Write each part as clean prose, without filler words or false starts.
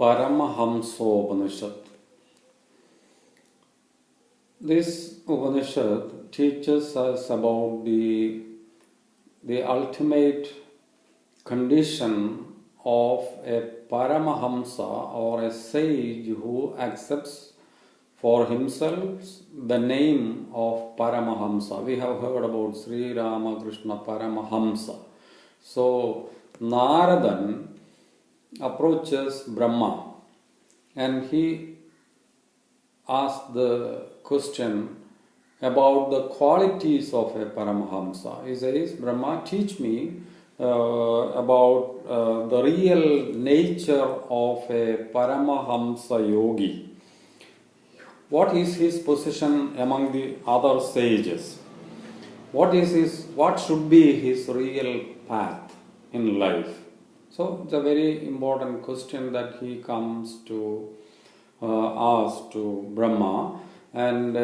Parama Hamsopanishad. This Upanishad teaches us about the ultimate condition of a Paramahamsa or a sage who accepts for himself the name of Paramahamsa. We have heard about Sri Ramakrishna Paramahamsa. So Naradan approaches Brahma and he asks the question about the qualities of a Paramahamsa. He says, Brahma, teach me about the real nature of a Paramahamsa yogi. What is his position among the other sages? What should be his real path in life? So it's a very important question that he comes to ask to Brahma, and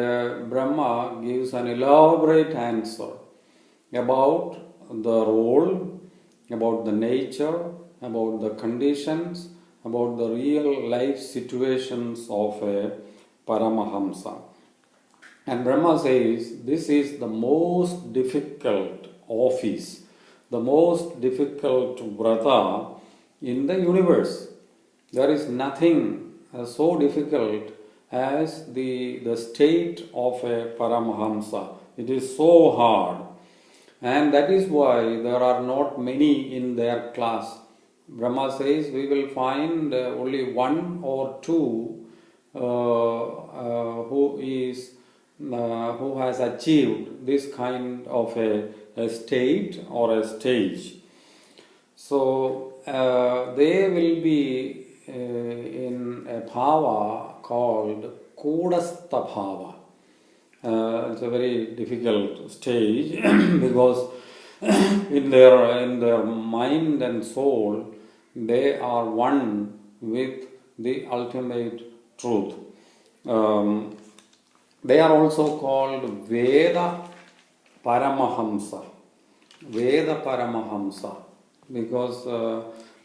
Brahma gives an elaborate answer about the role, about the nature, about the conditions, about the real life situations of a Paramahamsa. And Brahma says this is the most difficult office, the most difficult vrata in the universe. There is nothing so difficult as the state of a Paramahamsa. It is so hard. And that is why there are not many in their class. Brahma says we will find only one or two who has achieved this kind of a state or a stage. So they will be in a bhava called Kudastha bhava. It's a very difficult stage because in their mind and soul they are one with the ultimate truth. They are also called Veda Paramahamsa. Veda Paramahamsa because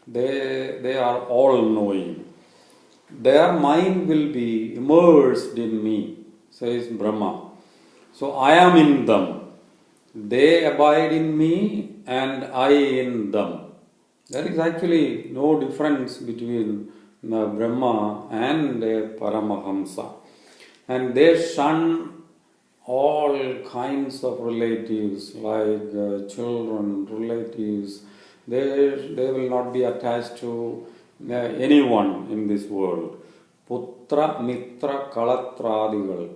they are all knowing. Their mind will be immersed in me, says Brahma. So I am in them. They abide in me and I in them. There is actually no difference between Brahma and a Paramahamsa. And they shun all kinds of relatives like children, relatives. They will not be attached to anyone in this world. Putra, Mitra, Kalatradigal.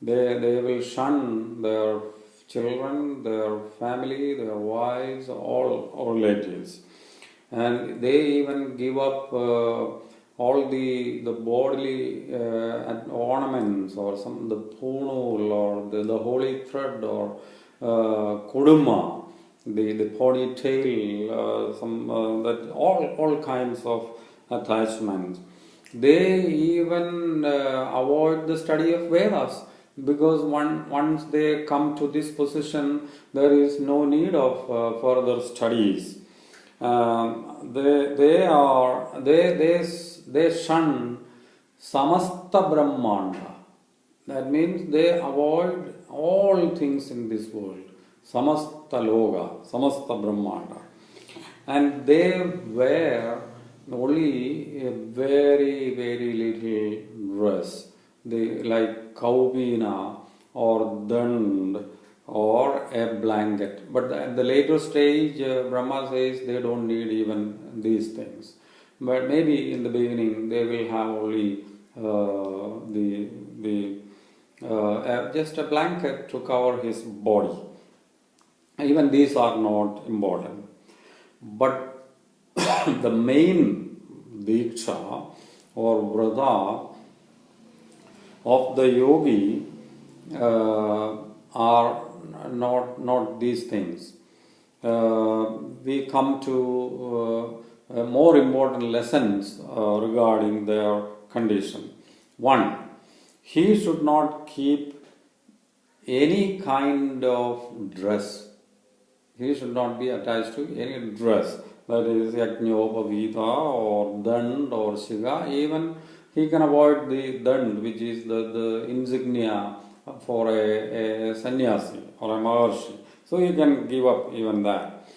They will shun their children, their family, their wives, all relatives. And they even give up all the bodily ornaments or the punul or the holy thread or kuduma, the ponytail, all kinds of attachments. They even avoid the study of Vedas because once they come to this position, there is no need of further studies. They shun samasta brahmanda. That means they avoid all things in this world. Samasta loga, samasta brahmanda. And they wear only a very, very little dress. They like kaubina or dand or a blanket. But at the later stage, Brahma says they don't need even these things. But maybe in the beginning they will have only just a blanket to cover his body. Even these are not important. But the main diksha or vrata of the yogi are not these things. We come to more important lessons regarding their condition. One, he should not keep any kind of dress. He should not be attached to any dress. that is Yajñopavita or Dand or Shiga. Even he can avoid the Dand, which is the insignia for a sannyasi or a maharshi. So he can give up even that.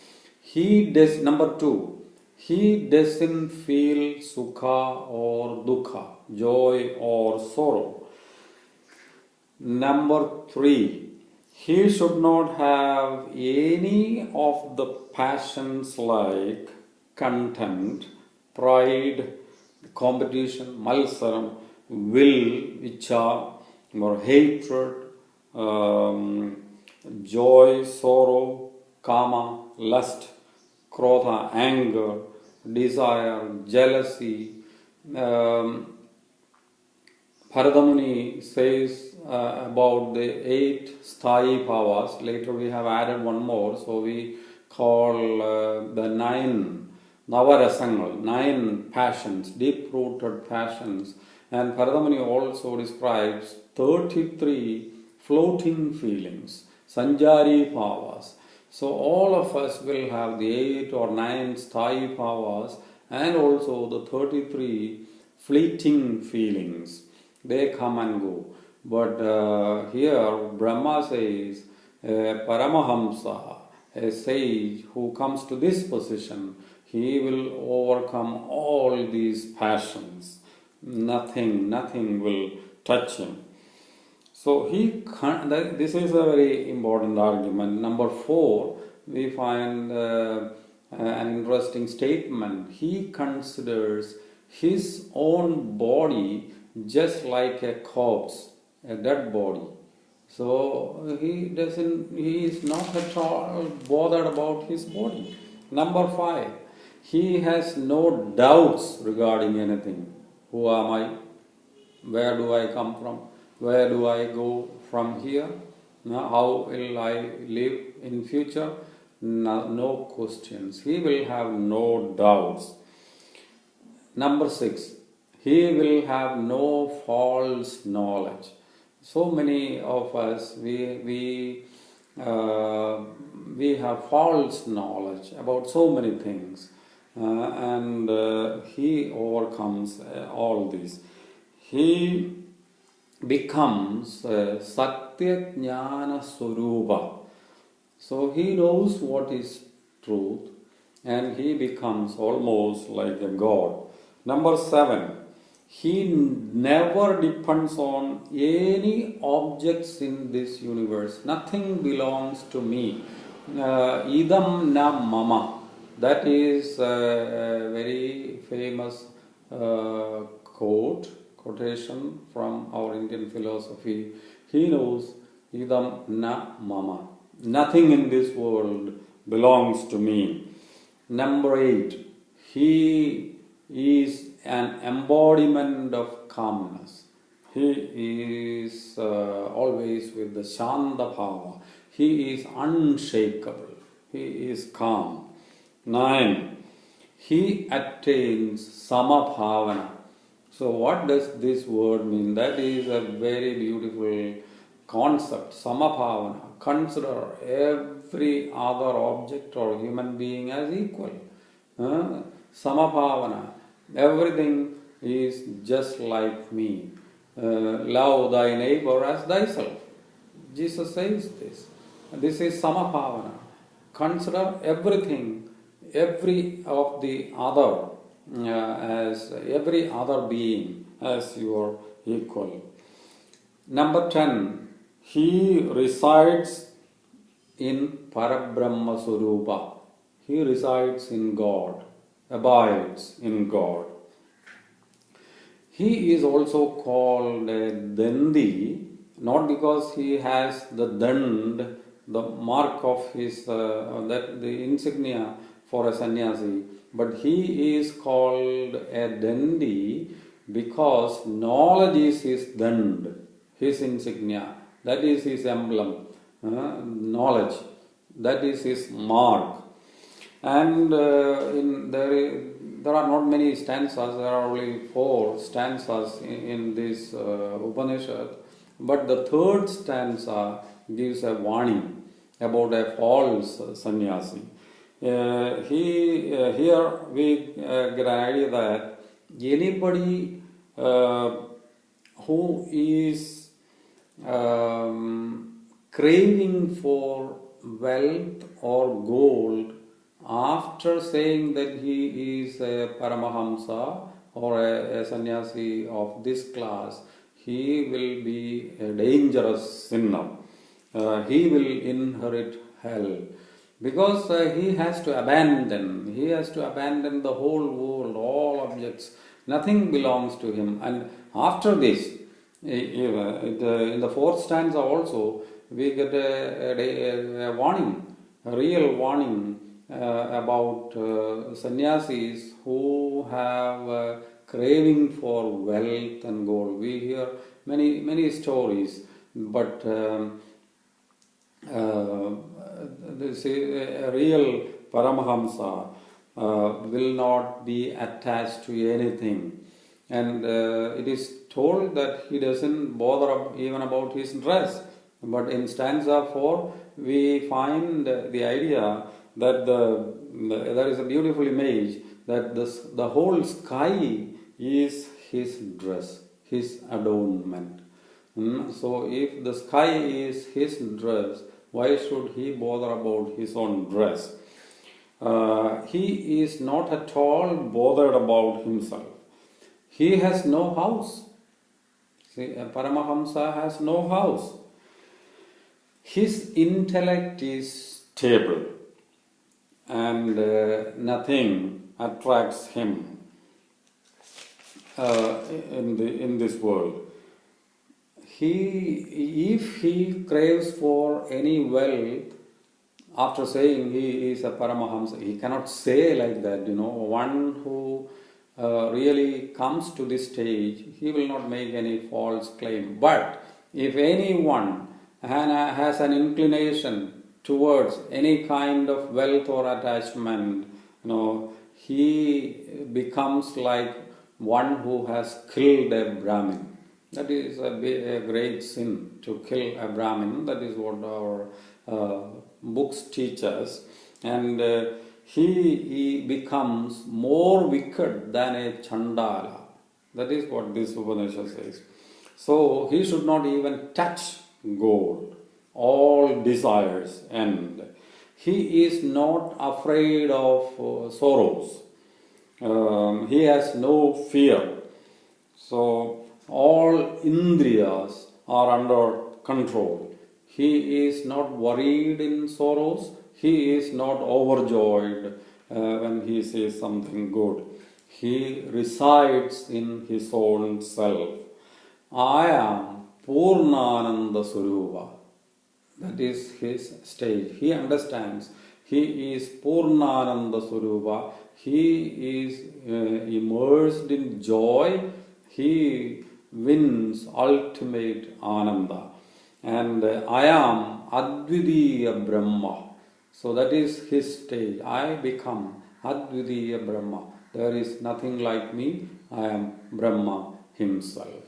He does, number 2, he doesn't feel sukha or dukkha, joy or sorrow. Number 3, he should not have any of the passions like contempt, pride, competition, malsaram, will, icha, or hatred, joy, sorrow, kama, lust, krodha, anger, desire, jealousy. Bharadamuni says about the 8 sthayi bhavas. Later we have added one more, so we call the 9 navarasangal, 9 passions, deep-rooted passions. And Bharadamuni also describes 33 floating feelings, sanjari bhavas. So all of us will have the 8 or 9 sthayi bhavas and also the 33 fleeting feelings. They come and go. But here Brahma says, Paramahamsa, a sage who comes to this position, he will overcome all these passions. Nothing will touch him. So this is a very important argument. Number 4, we find an interesting statement. He considers his own body just like a corpse, a dead body. So he is not at all bothered about his body. Number 5, he has no doubts regarding anything. Who am I? Where do I come from? Where do I go from here? How will I live in future? No questions. He will have no doubts. Number 6, he will have no false knowledge. So many of us, we have false knowledge about so many things, and he overcomes all this. He becomes Satya Jnana Swarupa. So he knows what is truth, and he becomes almost like a god. Number 7, he never depends on any objects in this universe. Nothing belongs to me. Idam na mama. That is a very famous quotation from our Indian philosophy. He knows idam na mama. Nothing in this world belongs to me. Number 8, he is an embodiment of calmness. He is always with the Shanta Bhava. He is unshakable. He is calm. 9, he attains Samabhavana. So what does this word mean? That is a very beautiful concept. Samabhavana. Consider every other object or human being as equal. Samabhavana. Everything is just like me. Love thy neighbor as thyself. Jesus says this. This is Samabhavana. Consider everything, every of the other as every other being as your equal. Number 10, he resides in Parabrahma Swarupa. He resides in God, abides in God. He is also called a Dandi, not because he has the Dand, the mark of his, that the insignia for a sannyasi, but he is called a Dandi because knowledge is his Dand, his insignia, that is his emblem, knowledge, that is his mark. And there are not many stanzas, there are only 4 stanzas in this Upanishad, but the 3rd stanza gives a warning about a false sannyasi. Here we get an idea that anybody who is craving for wealth or gold after saying that he is a Paramahamsa or a sannyasi of this class, he will be a dangerous sinner. He will inherit hell because he has to abandon the whole world, all objects. Nothing belongs to him. And after this, in the fourth stanza also, we get a warning, a real warning about sannyasis who have craving for wealth and gold. We hear many stories, but this a real Paramahamsa will not be attached to anything. And it is told that he doesn't bother even about his dress. But in stanza 4, we find the idea that there is a beautiful image that the whole sky is his dress, his adornment. So if the sky is his dress, why should he bother about his own dress? He is not at all bothered about himself. He has no house. See, a Paramahamsa has no house. His intellect is stable and nothing attracts him in this world. If he craves for any wealth, after saying he is a Paramahamsa, he cannot say like that, one who really comes to this stage, he will not make any false claim. But if anyone has an inclination towards any kind of wealth or attachment, he becomes like one who has killed a Brahmin. That is a great sin, to kill a Brahmin. That is what our books teach us. And he becomes more wicked than a Chandala. That is what this Upanishad says. So he should not even touch gold. All desires end. He is not afraid of sorrows. He has no fear. So all indriyas are under control. He is not worried in sorrows. He is not overjoyed when he sees something good. He resides in his own self. I am Purnananda Surupa. That is his stage. He understands. He is Purnananda Surupa. He is immersed in joy. He wins ultimate Ananda. And I am Advidiya Brahma. So that is his stage. I become Advidiya Brahma. There is nothing like me. I am Brahma himself.